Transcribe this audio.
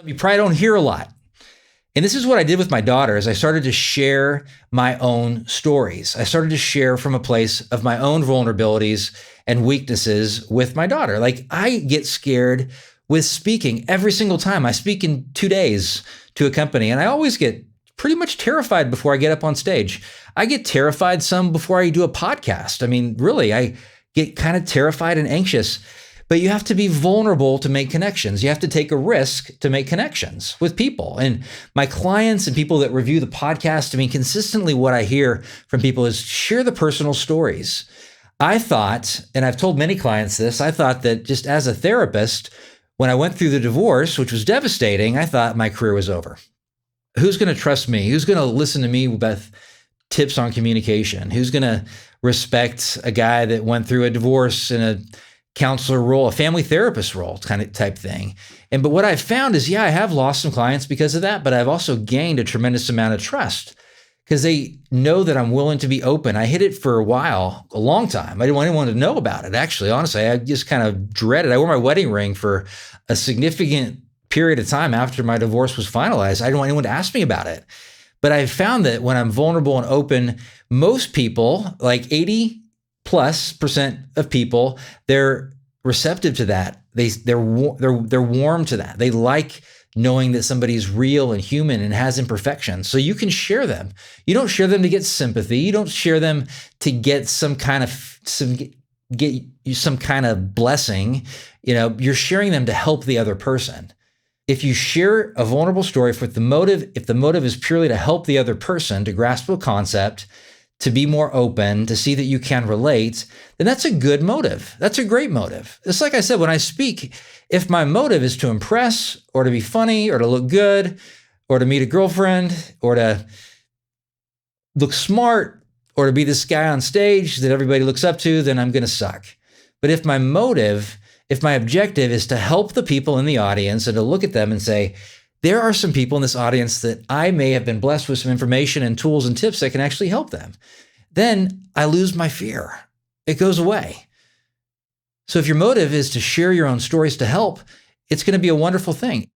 You probably don't hear a lot. And this is what I did with my daughter is I started to share my own stories. I started to share from a place of my own vulnerabilities and weaknesses with my daughter. Like I get scared with speaking every single time. I speak in 2 days to a company and I always get pretty much terrified before I get up on stage. I get terrified some before I do a podcast. I mean, really, I get kind of terrified and anxious. But you have to be vulnerable to make connections. You have to take a risk to make connections with people. And my clients and people that review the podcast, I mean, consistently what I hear from people is share the personal stories. I thought, and I've told many clients this, I thought that just as a therapist, when I went through the divorce, which was devastating, I thought my career was over. Who's going to trust me? Who's going to listen to me with tips on communication? Who's going to respect a guy that went through a divorce in a counselor role, a family therapist role kind of type thing? But what I've found is, I have lost some clients because of that, but I've also gained a tremendous amount of trust because they know that I'm willing to be open. I hid it for a while, a long time. I didn't want anyone to know about it. Actually, honestly, I just kind of dreaded. I wore my wedding ring for a significant period of time after my divorce was finalized. I didn't want anyone to ask me about it. But I found that when I'm vulnerable and open, most people, like 80+% of people, they're receptive to that. They're warm to that. They like knowing that somebody's real and human and has imperfections. So you can share them. You don't share them to get sympathy. You don't share them to get some kind of blessing. You're sharing them to help the other person. If you share a vulnerable story if the motive is purely to help the other person to grasp a concept, to be more open, to see that you can relate, then that's a good motive. That's a great motive. It's like I said, when I speak, if my motive is to impress or to be funny or to look good or to meet a girlfriend or to look smart or to be this guy on stage that everybody looks up to, then I'm going to suck. But if my objective is to help the people in the audience and to look at them and say, there are some people in this audience that I may have been blessed with some information and tools and tips that can actually help them, then I lose my fear. It goes away. So if your motive is to share your own stories to help, it's going to be a wonderful thing.